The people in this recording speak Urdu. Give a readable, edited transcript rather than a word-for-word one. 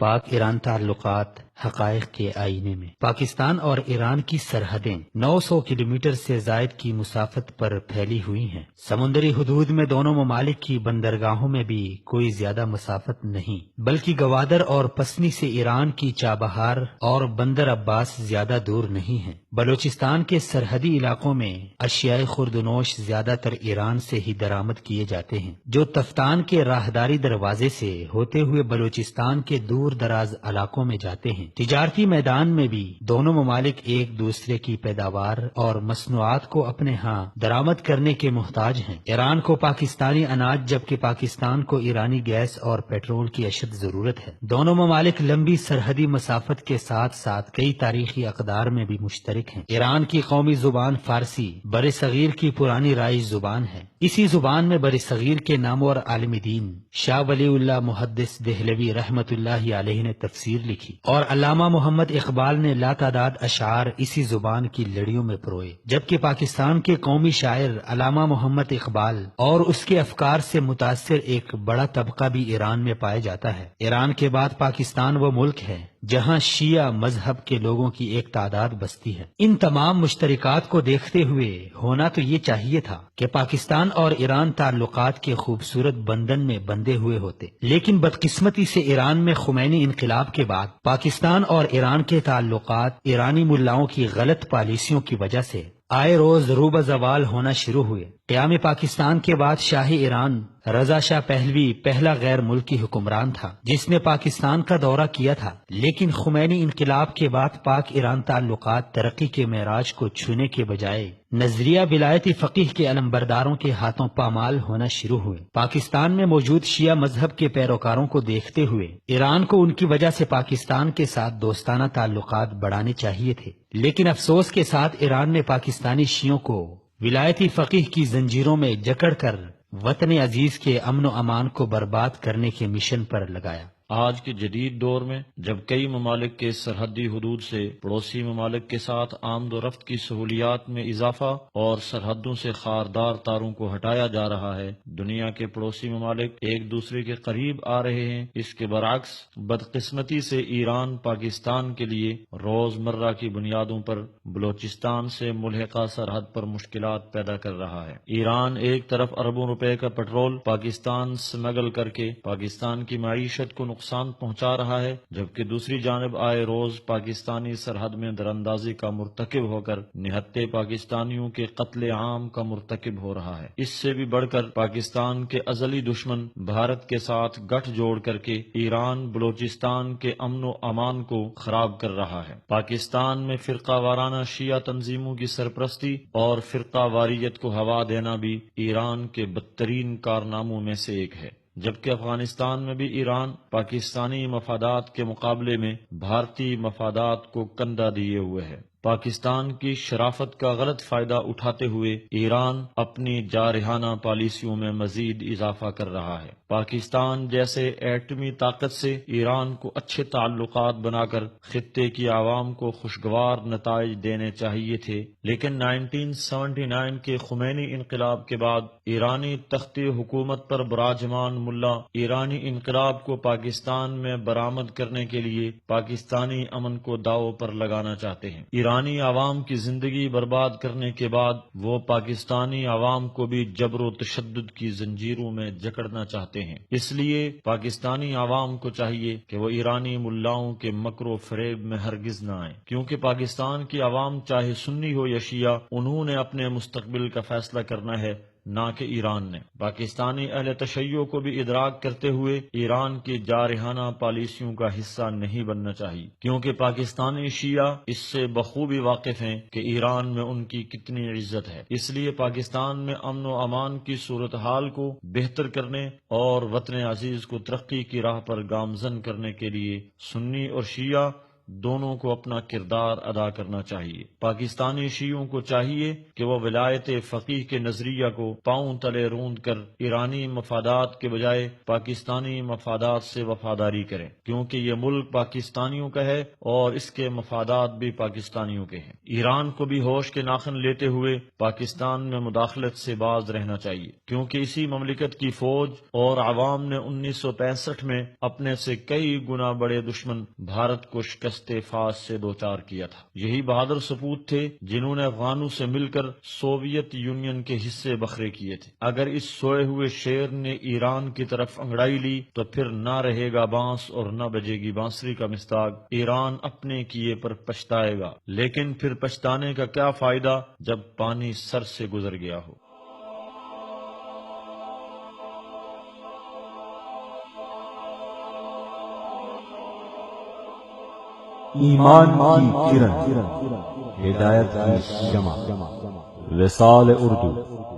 پاک ایران تعلقات حقائق کے آئینے میں پاکستان اور ایران کی سرحدیں 900 کلومیٹر سے زائد کی مسافت پر پھیلی ہوئی ہیں۔ سمندری حدود میں دونوں ممالک کی بندرگاہوں میں بھی کوئی زیادہ مسافت نہیں، بلکہ گوادر اور پسنی سے ایران کی چابہار اور بندر عباس زیادہ دور نہیں ہیں۔ بلوچستان کے سرحدی علاقوں میں اشیاء خوردنوش زیادہ تر ایران سے ہی درآمد کیے جاتے ہیں، جو تفتان کے راہداری دروازے سے ہوتے ہوئے بلوچستان کے دور دراز علاقوں میں جاتے ہیں۔ تجارتی میدان میں بھی دونوں ممالک ایک دوسرے کی پیداوار اور مصنوعات کو اپنے ہاں درآمد کرنے کے محتاج ہیں۔ ایران کو پاکستانی اناج جبکہ پاکستان کو ایرانی گیس اور پیٹرول کی اشد ضرورت ہے۔ دونوں ممالک لمبی سرحدی مسافت کے ساتھ ساتھ کئی تاریخی اقدار میں بھی مشترک ہیں۔ ایران کی قومی زبان فارسی برصغیر کی پرانی رائج زبان ہے۔ اسی زبان میں برصغیر کے نامور عالم دین شاہ ولی اللہ محدث دہلوی رحمت اللہ علیہ نے تفسیر لکھی، اور علامہ محمد اقبال نے لاتعداد اشعار اسی زبان کی لڑیوں میں پروئے، جبکہ پاکستان کے قومی شاعر علامہ محمد اقبال اور اس کے افکار سے متاثر ایک بڑا طبقہ بھی ایران میں پایا جاتا ہے۔ ایران کے بعد پاکستان وہ ملک ہے جہاں شیعہ مذہب کے لوگوں کی ایک تعداد بستی ہے۔ ان تمام مشترکات کو دیکھتے ہوئے ہونا تو یہ چاہیے تھا کہ پاکستان اور ایران تعلقات کے خوبصورت بندھن میں بندھے ہوئے ہوتے، لیکن بدقسمتی سے ایران میں خمینی انقلاب کے بعد پاکستان اور ایران کے تعلقات ایرانی ملاؤں کی غلط پالیسیوں کی وجہ سے آئے روز روبہ زوال ہونا شروع ہوئے۔ قیام پاکستان کے بعد شاہ ایران رضا شاہ پہلوی پہلا غیر ملکی حکمران تھا جس نے پاکستان کا دورہ کیا تھا، لیکن خمینی انقلاب کے بعد پاک ایران تعلقات ترقی کے معراج کو چھونے کے بجائے نظریہ ولایتی فقیہ کے علمبرداروں کے ہاتھوں پامال ہونا شروع ہوئے۔ پاکستان میں موجود شیعہ مذہب کے پیروکاروں کو دیکھتے ہوئے ایران کو ان کی وجہ سے پاکستان کے ساتھ دوستانہ تعلقات بڑھانے چاہیے تھے، لیکن افسوس کے ساتھ ایران نے پاکستانی شیعوں کو ولایتی فقیہ کی زنجیروں میں جکڑ کر وطن عزیز کے امن و امان کو برباد کرنے کے مشن پر لگایا۔ آج کے جدید دور میں جب کئی ممالک کے سرحدی حدود سے پڑوسی ممالک کے ساتھ آمد و رفت کی سہولیات میں اضافہ اور سرحدوں سے خاردار تاروں کو ہٹایا جا رہا ہے، دنیا کے پڑوسی ممالک ایک دوسرے کے قریب آ رہے ہیں۔ اس کے برعکس بدقسمتی سے ایران پاکستان کے لیے روز مرہ کی بنیادوں پر بلوچستان سے ملحقہ سرحد پر مشکلات پیدا کر رہا ہے۔ ایران ایک طرف اربوں روپے کا پیٹرول پاکستان سمگل کر کے پاکستان کی معیشت کو نقصان پہنچا رہا ہے، جبکہ دوسری جانب آئے روز پاکستانی سرحد میں دراندازی کا مرتکب ہو کر نہتے پاکستانیوں کے قتل عام کا مرتکب ہو رہا ہے۔ اس سے بھی بڑھ کر پاکستان کے ازلی دشمن بھارت کے ساتھ گٹھ جوڑ کر کے ایران بلوچستان کے امن و امان کو خراب کر رہا ہے۔ پاکستان میں فرقہ وارانہ شیعہ تنظیموں کی سرپرستی اور فرقہ واریت کو ہوا دینا بھی ایران کے بدترین کارناموں میں سے ایک ہے، جبکہ افغانستان میں بھی ایران پاکستانی مفادات کے مقابلے میں بھارتی مفادات کو کندہ دیے ہوئے ہے۔ پاکستان کی شرافت کا غلط فائدہ اٹھاتے ہوئے ایران اپنی جارحانہ پالیسیوں میں مزید اضافہ کر رہا ہے۔ پاکستان جیسے ایٹمی طاقت سے ایران کو اچھے تعلقات بنا کر خطے کی عوام کو خوشگوار نتائج دینے چاہیے تھے، لیکن 1979 کے خمینی انقلاب کے بعد ایرانی تخت حکومت پر براجمان ملا ایرانی انقلاب کو پاکستان میں برآمد کرنے کے لیے پاکستانی امن کو داؤ پر لگانا چاہتے ہیں۔ ایرانی عوام کی زندگی برباد کرنے کے بعد وہ پاکستانی عوام کو بھی جبر و تشدد کی زنجیروں میں جکڑنا چاہتے ہیں۔ اس لیے پاکستانی عوام کو چاہیے کہ وہ ایرانی ملاؤں کے مکر و فریب میں ہرگز نہ آئیں، کیونکہ پاکستان کی عوام چاہے سنی ہو یا شیعہ، انہوں نے اپنے مستقبل کا فیصلہ کرنا ہے، نہ کہ ایران نے۔ پاکستانی اہل تشیع کو بھی ادراک کرتے ہوئے ایران کی جارحانہ پالیسیوں کا حصہ نہیں بننا چاہیے، کیونکہ پاکستانی شیعہ اس سے بخوبی واقف ہیں کہ ایران میں ان کی کتنی عزت ہے۔ اس لیے پاکستان میں امن و امان کی صورتحال کو بہتر کرنے اور وطن عزیز کو ترقی کی راہ پر گامزن کرنے کے لیے سنی اور شیعہ دونوں کو اپنا کردار ادا کرنا چاہیے۔ پاکستانی شیعوں کو چاہیے کہ وہ ولایت فقیہ کے نظریہ کو پاؤں تلے روند کر ایرانی مفادات کے بجائے پاکستانی مفادات سے وفاداری کریں، کیونکہ یہ ملک پاکستانیوں کا ہے اور اس کے مفادات بھی پاکستانیوں کے ہیں۔ ایران کو بھی ہوش کے ناخن لیتے ہوئے پاکستان میں مداخلت سے باز رہنا چاہیے، کیونکہ اسی مملکت کی فوج اور عوام نے 1965 میں اپنے سے کئی گنا بڑے دشمن بھارت کو شکست فاس سے دوچار کیا تھا۔ یہی بہادر سپوت تھے جنہوں نے افغانوں سے مل کر سوویت یونین کے حصے بکھرے کیے تھے۔ اگر اس سوئے ہوئے شیر نے ایران کی طرف انگڑائی لی تو پھر نہ رہے گا بانس اور نہ بجے گی بانسری کا مصداق۔ ایران اپنے کیے پر پچھتائے گا، لیکن پھر پچھتانے کا کیا فائدہ جب پانی سر سے گزر گیا ہو۔ ایمان کی کرن، ہدایت کی شمع، وصال اردو۔